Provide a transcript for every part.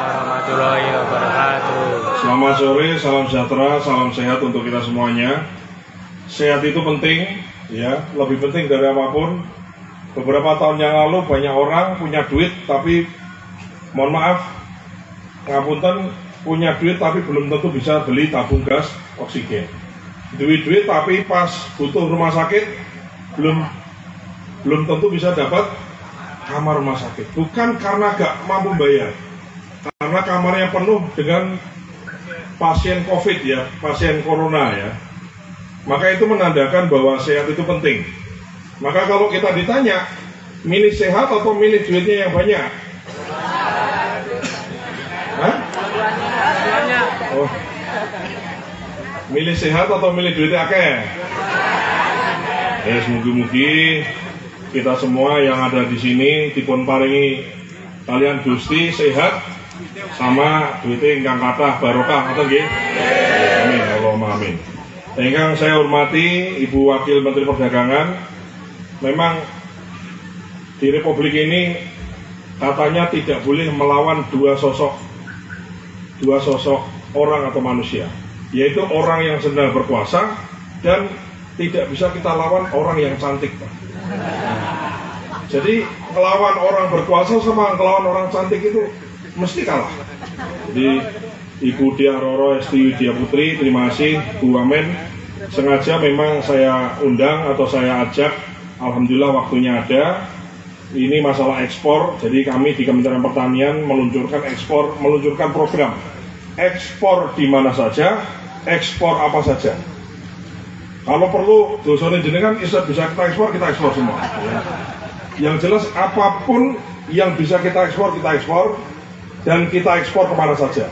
Warahmatullahi wabarakatuh. Selamat sore, salam sejahtera, salam sehat untuk kita semuanya. Sehat itu penting, ya, lebih penting dari apapun. Beberapa tahun yang lalu banyak orang punya duit, tapi mohon maaf, ngapunten, punya duit tapi belum tentu bisa beli tabung gas oksigen. Duit tapi pas butuh rumah sakit belum tentu bisa dapat kamar rumah sakit. Bukan karena gak mampu bayar, karena kamarnya penuh dengan pasien COVID ya, pasien corona ya. Maka itu menandakan bahwa sehat itu penting. Maka kalau kita ditanya, milih sehat atau milih duitnya yang banyak? Hah? Oh. Milih sehat atau milih duitnya akeh? Mugi-mugi kita semua yang ada di sini dipun paringi kalian Gusti sehat sama duitnya ingkang kathah barokah, ngoten nggih? Amin, Allahumma amin. Ingkang saya hormati Ibu Wakil Menteri Perdagangan, memang di Republik ini katanya tidak boleh melawan dua sosok orang atau manusia, yaitu orang yang sedang berkuasa dan tidak bisa kita lawan orang yang cantik, Pak. Jadi melawan orang berkuasa sama melawan orang cantik itu mesti kalah. Di Ibu Diah Roro Esti Widya Putri, terima kasih Bu Wamen. Sengaja memang saya undang atau saya ajak, alhamdulillah waktunya ada. Ini masalah ekspor, jadi kami di Kementerian Pertanian meluncurkan program ekspor di mana saja, ekspor apa saja. Kalau perlu dosane jenengan bisa kita ekspor semua. Yang jelas apapun yang bisa kita ekspor dan kita ekspor kemana saja.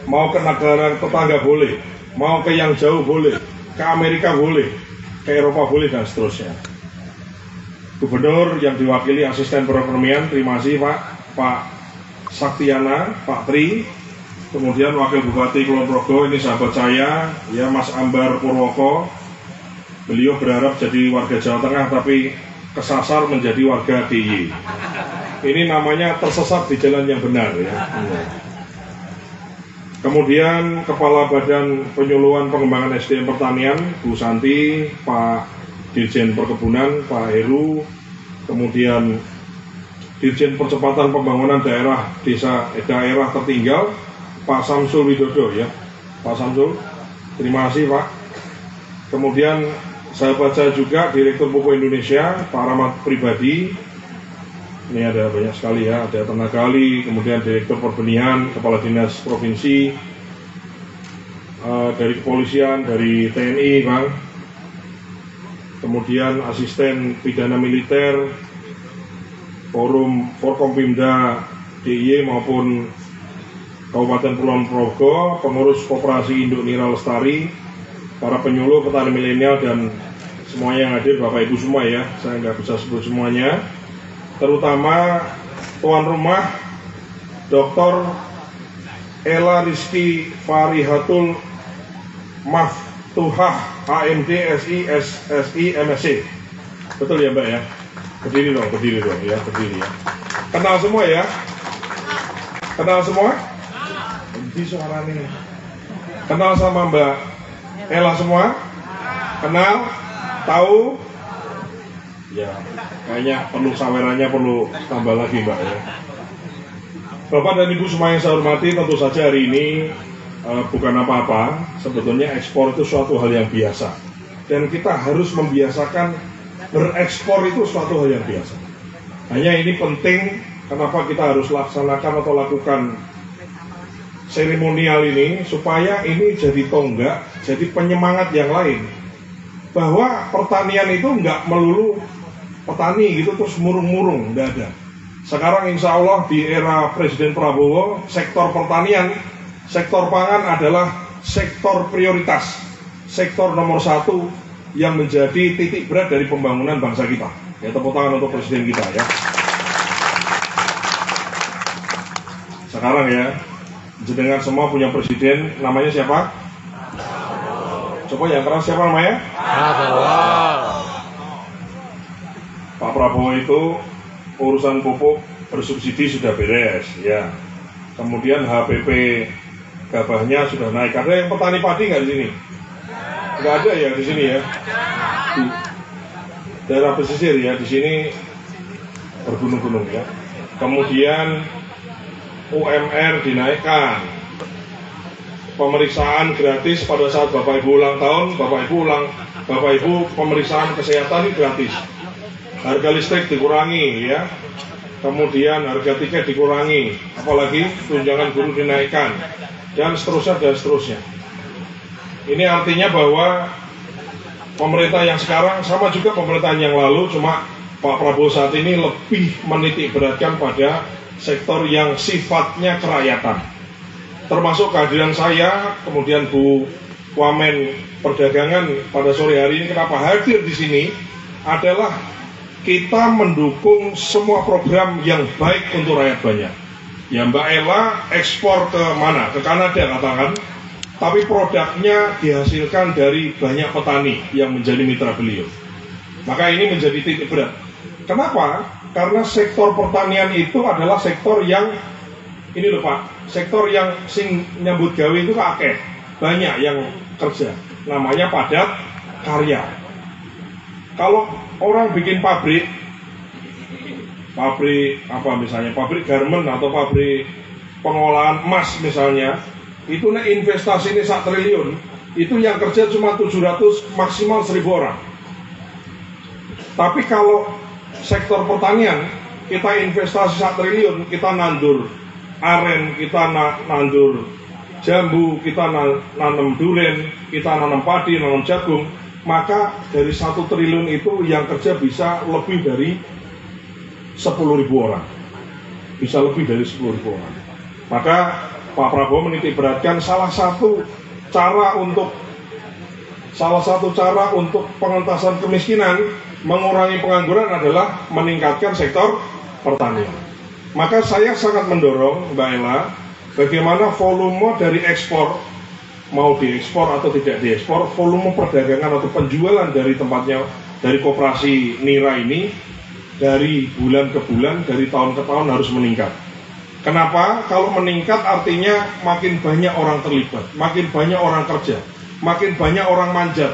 Mau ke negara tetangga boleh, mau ke yang jauh boleh, ke Amerika boleh, ke Eropa boleh, dan seterusnya. Gubernur yang diwakili asisten perekonomian, terima kasih Pak Saktiana, Pak Tri. Kemudian Wakil Bupati Kulon Progo, ini sahabat saya, ya, Mas Ambar Purwoko. Beliau berharap jadi warga Jawa Tengah tapi kesasar menjadi warga DIY. Ini namanya tersesat di jalan yang benar ya. Kemudian Kepala Badan Penyuluhan Pengembangan SDM Pertanian Bu Santi, Pak Dirjen Perkebunan Pak Heru, kemudian Dirjen Percepatan Pembangunan Daerah Tertinggal Pak Samsul Widodo ya. Pak Samsul, terima kasih Pak. Kemudian saya baca juga Direktur Pupuk Indonesia Pak Rahmat Pribadi. Ini ada banyak sekali ya, ada tenaga ahli, kemudian Direktur Perbenihan, Kepala Dinas Provinsi, dari Kepolisian, dari TNI, Bang. Kemudian Asisten Pidana Militer, Forum Forkompimda DIY maupun Kabupaten Kulon Progo, pengurus Koperasi Induk Nira Lestari, para penyuluh petani milenial dan semuanya yang hadir, Bapak Ibu semua ya, saya nggak bisa sebut semuanya. Terutama tuan rumah Dr. Ella Rizky Farihatul Maftuhah AMD SI SSI MSc. Betul ya Mbak ya? Berdiri dong ya, berdiri ya. Kenal semua ya? Kenal semua? Di suara ini. Kenal sama Mbak Ella semua? Kenal? Tahu? Ya, kayaknya perlu sawerannya perlu tambah lagi Mbak ya. Bapak dan Ibu semua yang saya hormati, tentu saja hari ini bukan apa-apa. Sebetulnya ekspor itu suatu hal yang biasa, dan kita harus membiasakan berekspor itu suatu hal yang biasa. Hanya ini penting, kenapa kita harus laksanakan atau lakukan seremonial ini, supaya ini jadi tonggak, jadi penyemangat yang lain, bahwa pertanian itu nggak melulu petani gitu terus murung-murung, nggak ada. Sekarang insya Allah di era Presiden Prabowo, sektor pertanian, sektor pangan adalah sektor prioritas, sektor nomor 1 yang menjadi titik berat dari pembangunan bangsa kita. Ya, tepuk tangan untuk Presiden kita ya. Sekarang ya, jenengan semua punya presiden, namanya siapa? Coba yang keras, siapa namanya? Pak Prabowo itu urusan pupuk bersubsidi sudah beres ya. Kemudian HPP gabahnya sudah naik. Ada yang petani padi nggak di sini? Nggak ada ya di sini ya. Di daerah pesisir ya, di sini bergunung-gunung ya. Kemudian UMR dinaikkan. Pemeriksaan gratis pada saat Bapak Ibu ulang tahun, Bapak Ibu pemeriksaan kesehatan ini gratis. Harga listrik dikurangi ya. Kemudian harga tiket dikurangi, apalagi tunjangan guru dinaikkan, dan seterusnya dan seterusnya. Ini artinya bahwa pemerintah yang sekarang sama juga pemerintahan yang lalu, cuma Pak Prabowo saat ini lebih menitik beratkan pada sektor yang sifatnya kerakyatan. Termasuk kehadiran saya, kemudian Bu Wamen Perdagangan pada sore hari ini kenapa hadir di sini adalah kita mendukung semua program yang baik untuk rakyat banyak. Ya Mbak Ella ekspor ke mana? Ke Kanada katakan, tapi produknya dihasilkan dari banyak petani yang menjadi mitra beliau. Maka ini menjadi titik berat. Kenapa? Karena sektor pertanian itu adalah sektor yang, ini loh Pak, sektor yang sing nyambut gawe itu akeh, banyak yang kerja. Namanya padat karya. Kalau orang bikin pabrik apa misalnya, pabrik garment atau pabrik pengolahan emas misalnya, itu nek investasi ini 1 triliun, itu yang kerja cuma 700 maksimal 1000 orang. Tapi kalau sektor pertanian, kita investasi 1 triliun, kita nandur aren, kita nandur jambu, kita nanam duren, kita nanam padi, nanam jagung, maka dari 1 triliun itu yang kerja bisa lebih dari 10.000 orang. Bisa lebih dari 10.000 orang. Maka Pak Prabowo menitik beratkan salah satu cara untuk pengentasan kemiskinan, mengurangi pengangguran adalah meningkatkan sektor pertanian. Maka saya sangat mendorong Mbak Ella, bagaimana volume dari ekspor, mau diekspor atau tidak diekspor, volume perdagangan atau penjualan dari tempatnya, dari koperasi Nira ini, dari bulan ke bulan, dari tahun ke tahun harus meningkat. Kenapa? Kalau meningkat artinya makin banyak orang terlibat, makin banyak orang kerja, makin banyak orang manjat.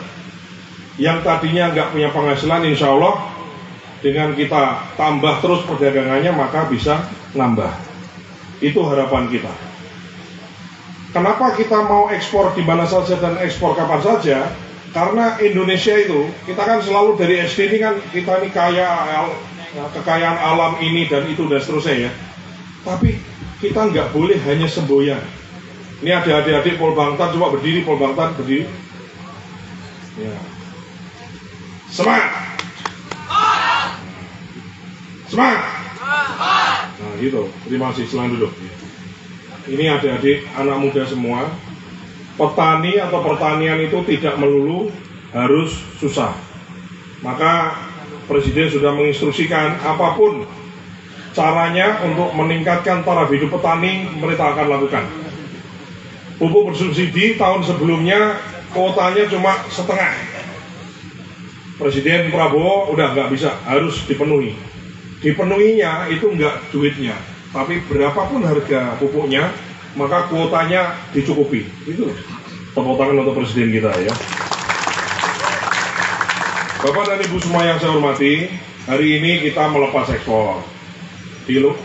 Yang tadinya nggak punya penghasilan, insya Allah dengan kita tambah terus perdagangannya maka bisa nambah. Itu harapan kita. Kenapa kita mau ekspor di mana saja dan ekspor kapan saja? Karena Indonesia itu, kita kan selalu dari SD ini kan, kita ini kaya, kekayaan alam ini dan itu dan seterusnya ya. Tapi kita nggak boleh hanya semboyan. Ini ada adik-adik Polbangtan, coba berdiri, Polbangtan berdiri. Ya. Semangat! Semangat! Nah gitu, terima kasih, silakan duduk. Ini adik-adik anak muda semua. Petani atau pertanian itu tidak melulu harus susah. Maka Presiden sudah menginstruksikan apapun caranya untuk meningkatkan taraf hidup petani, mereka akan lakukan. Pupuk bersubsidi tahun sebelumnya kuotanya cuma setengah. Presiden Prabowo udah nggak bisa, harus dipenuhi. Dipenuhinya itu nggak duitnya, tapi berapapun harga pupuknya, maka kuotanya dicukupi. Itu tepuk tangan untuk Presiden kita ya. Bapak dan Ibu semua yang saya hormati, hari ini kita melepas ekspor.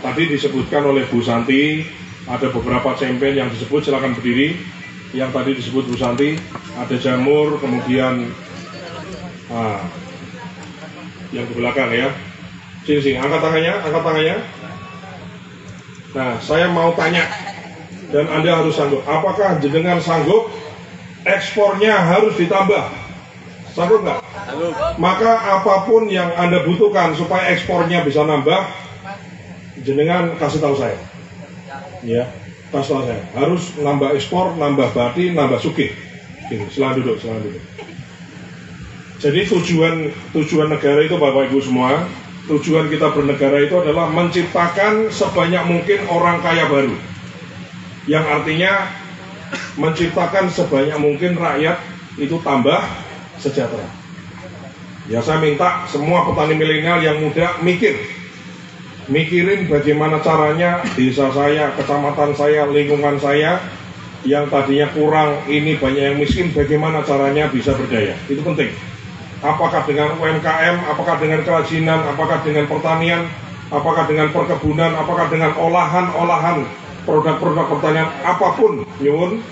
Tadi disebutkan oleh Bu Santi, ada beberapa campaign yang disebut, silakan berdiri. Yang tadi disebut Bu Santi, ada jamur, kemudian yang di belakang ya. Sini, angkat tangannya. Nah, saya mau tanya, dan Anda harus sanggup. Apakah jenengan sanggup ekspornya harus ditambah? Sanggup nggak? Sanggup. Maka apapun yang Anda butuhkan supaya ekspornya bisa nambah, jenengan kasih tahu saya. Ya, kasih tahu saya. Harus nambah ekspor, nambah bati, nambah sugih. Gini, silakan duduk. Jadi tujuan negara itu Bapak Ibu semua, tujuan kita bernegara itu adalah menciptakan sebanyak mungkin orang kaya baru. Yang artinya menciptakan sebanyak mungkin rakyat itu tambah sejahtera. Ya, saya minta semua petani milenial yang muda mikir mikirin bagaimana caranya desa saya, kecamatan saya, lingkungan saya yang tadinya kurang, ini banyak yang miskin, bagaimana caranya bisa berdaya. Itu penting. Apakah dengan UMKM, apakah dengan kerajinan, apakah dengan pertanian, apakah dengan perkebunan, apakah dengan olahan-olahan produk-produk pertanian, apapun nyuwun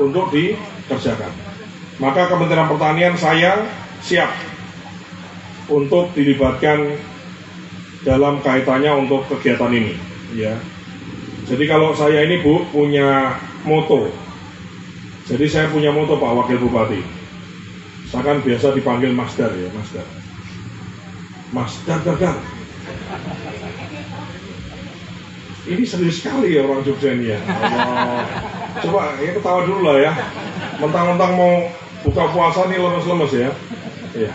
untuk dikerjakan. Maka Kementerian Pertanian saya siap untuk dilibatkan dalam kaitannya untuk kegiatan ini, ya. Jadi kalau saya ini Bu punya moto. Jadi saya punya moto Pak Wakil Bupati. Saya kan biasa dipanggil Mas Dar ya, Mas Dar. Mas Dar. Ini serius sekali ya orang Jogja ini ya. Coba ya ketawa dulu lah ya. Mentang-mentang mau buka puasa nih lemes-lemes ya. Iya.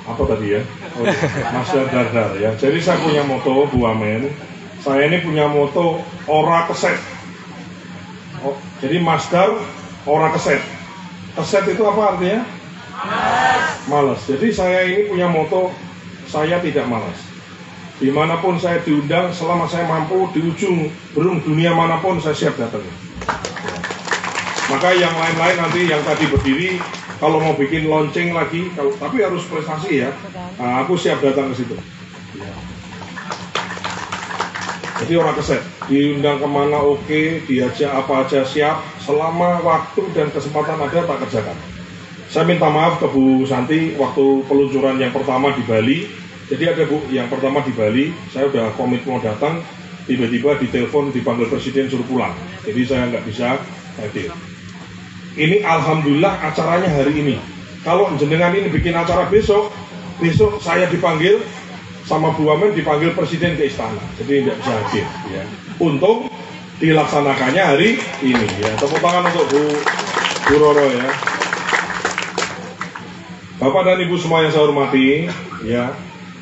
Apa tadi ya? Oh, Mas Dar ya. Jadi saya punya moto Bu Wamen. Saya ini punya moto ora keset. Oh, jadi Mas Dar ora keset. Keset itu apa artinya? Malas. Jadi saya ini punya moto, saya tidak malas. Dimanapun saya diundang, selama saya mampu, di ujung berung dunia manapun saya siap datang. Maka yang lain-lain nanti yang tadi berdiri, kalau mau bikin launching lagi, tapi harus prestasi ya. Nah, aku siap datang ke situ. Jadi orang keset, diundang kemana oke, diajak apa aja siap, selama waktu dan kesempatan ada tak kerjakan. Saya minta maaf ke Bu Santi waktu peluncuran yang pertama di Bali. Jadi ada Bu, yang pertama di Bali, saya udah komit mau datang, tiba-tiba ditelepon dipanggil Presiden suruh pulang. Jadi saya nggak bisa hadir. Ini alhamdulillah acaranya hari ini. Kalau jenengan ini bikin acara besok saya dipanggil sama Bu Wamen dipanggil Presiden ke istana, jadi tidak bisa hadir ya. Untuk dilaksanakannya hari ini ya. Tepuk tangan untuk Bu Roro ya. Bapak dan Ibu semua yang saya hormati ya,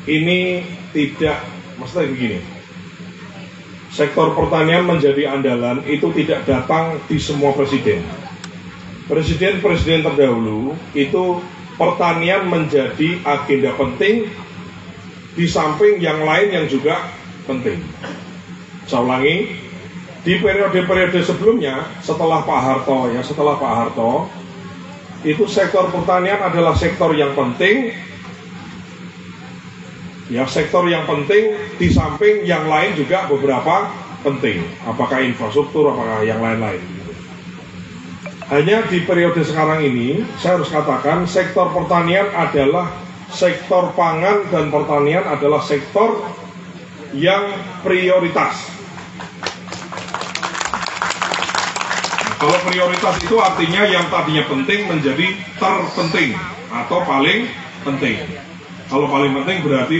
ini tidak, maksudnya begini, sektor pertanian menjadi andalan itu tidak datang di semua presiden. Presiden-presiden terdahulu itu pertanian menjadi agenda penting di samping yang lain yang juga penting. Saya ulangi, di periode-periode sebelumnya setelah Pak Harto itu sektor pertanian adalah sektor yang penting. Ya, sektor yang penting di samping yang lain juga beberapa penting. Apakah infrastruktur, apakah yang lain-lain. Hanya di periode sekarang ini saya harus katakan sektor pertanian adalah sektor pangan dan pertanian adalah sektor yang prioritas. Kalau prioritas itu artinya yang tadinya penting menjadi terpenting atau paling penting. Kalau paling penting berarti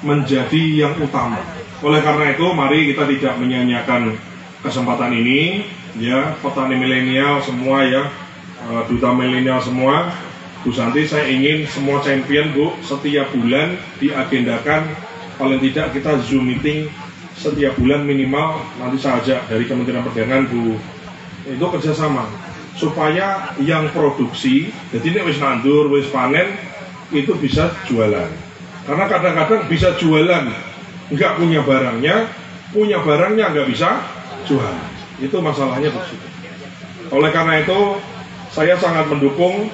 menjadi yang utama. Oleh karena itu mari kita tidak menyia-nyiakan kesempatan ini ya, petani milenial semua ya, duta milenial semua. Bu Santi, saya ingin semua champion Bu setiap bulan diagendakan paling tidak kita Zoom meeting setiap bulan minimal, nanti saya ajak dari Kementerian Perdagangan Bu, itu kerjasama supaya yang produksi, jadi ini wis nandur, wis panen itu bisa jualan. Karena kadang-kadang bisa jualan nggak punya barangnya nggak bisa jual. Itu masalahnya di situ. Oleh karena itu saya sangat mendukung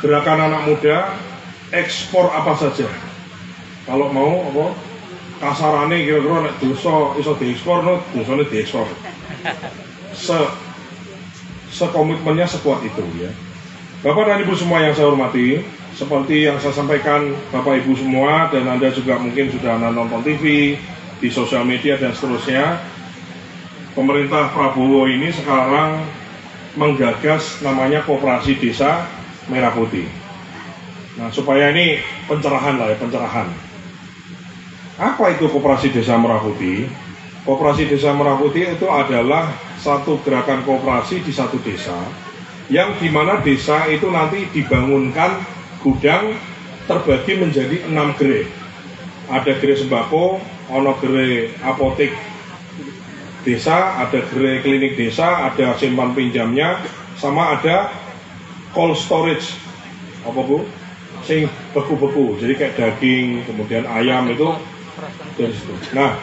gerakan anak muda ekspor apa saja. Kalau mau apa kasarane kira-kira nek dosa iso diekspor, no dosane diekspor. Sekomitmennya sekuat itu ya. Bapak dan Ibu semua yang saya hormati, seperti yang saya sampaikan Bapak Ibu semua dan Anda juga mungkin sudah nonton TV, di sosial media dan seterusnya. Pemerintah Prabowo ini sekarang menggagas namanya Koperasi Desa Merah Putih. Nah, supaya ini pencerahan lah ya, pencerahan. Apa itu Koperasi Desa Merah Putih? Koperasi Desa Merah Putih itu adalah satu gerakan koperasi di satu desa, yang dimana desa itu nanti dibangunkan gudang terbagi menjadi 6 gerai. Ada gerai sembako, ono gerai apotek desa, ada gerai klinik desa, ada simpan pinjamnya, sama ada cold storage, apa Bu? sing beku-beku, jadi kayak daging, kemudian ayam itu dari situ. Nah,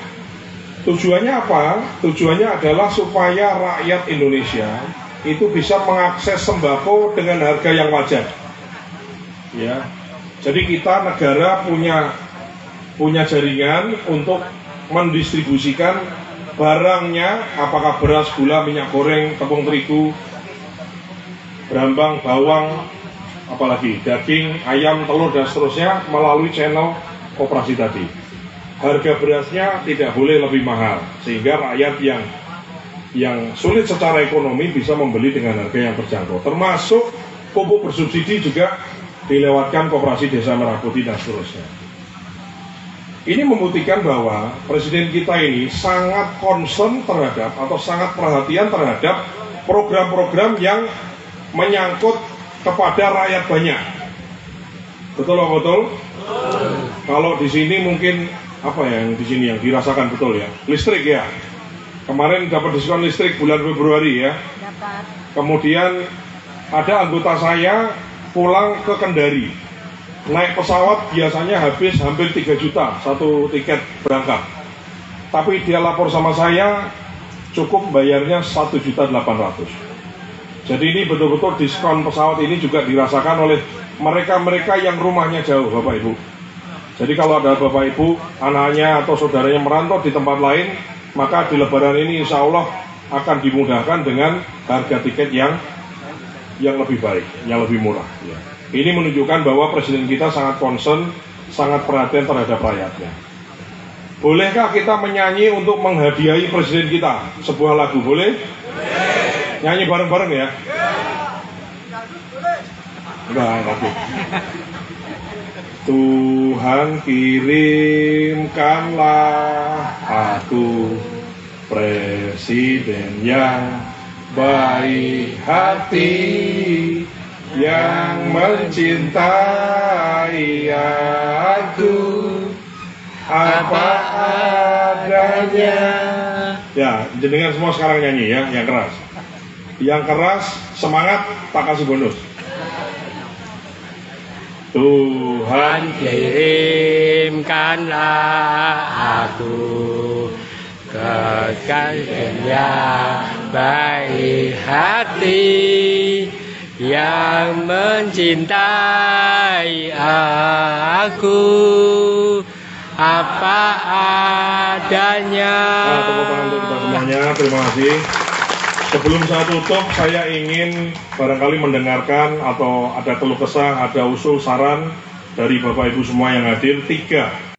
tujuannya apa? Tujuannya adalah supaya rakyat Indonesia itu bisa mengakses sembako dengan harga yang wajar. Ya, jadi kita negara punya jaringan untuk mendistribusikan barangnya, apakah beras, gula, minyak goreng, tepung terigu, berambang, bawang, apalagi daging, ayam, telur dan seterusnya melalui channel koperasi tadi. Harga berasnya tidak boleh lebih mahal sehingga rakyat yang sulit secara ekonomi bisa membeli dengan harga yang terjangkau. Termasuk pupuk bersubsidi juga dilewatkan koperasi Desa Merah Putih dan seterusnya. Ini membuktikan bahwa presiden kita ini sangat concern terhadap atau sangat perhatian terhadap program-program yang menyangkut kepada rakyat banyak. Betul apa betul? Kalau di sini mungkin apa ya yang di sini yang dirasakan betul ya? Listrik ya. Kemarin dapat diskon listrik bulan Februari ya. Dapat. Kemudian ada anggota saya pulang ke Kendari, naik pesawat biasanya habis hampir 3 juta satu tiket berangkat, tapi dia lapor sama saya cukup bayarnya 1.800.000. Jadi ini betul-betul diskon pesawat ini juga dirasakan oleh mereka-mereka yang rumahnya jauh, Bapak Ibu. Jadi kalau ada Bapak Ibu, anaknya atau saudaranya merantau di tempat lain, maka di Lebaran ini insya Allah akan dimudahkan dengan harga tiket yang lebih baik, yang lebih murah. Ya. Ini menunjukkan bahwa presiden kita sangat concern, sangat perhatian terhadap rakyatnya. Bolehkah kita menyanyi untuk menghadiahi presiden kita sebuah lagu? Boleh? Nyanyi bareng-bareng ya? Enggak, oke. Tuhan kirimkanlah aku presiden yang baik hati, yang mencintai aku apa adanya. Ya, jenengan semua sekarang nyanyi ya, yang keras. Yang keras, semangat, tak kasih bonus. Tuhan kirimkanlah aku kekasih yang baik hati, yang mencintai aku apa adanya. Nah, tepuk tangan untuk kita semuanya, terima kasih. Sebelum saya tutup, saya ingin barangkali mendengarkan atau ada keluh kesah, ada usul, saran dari Bapak Ibu semua yang hadir. 3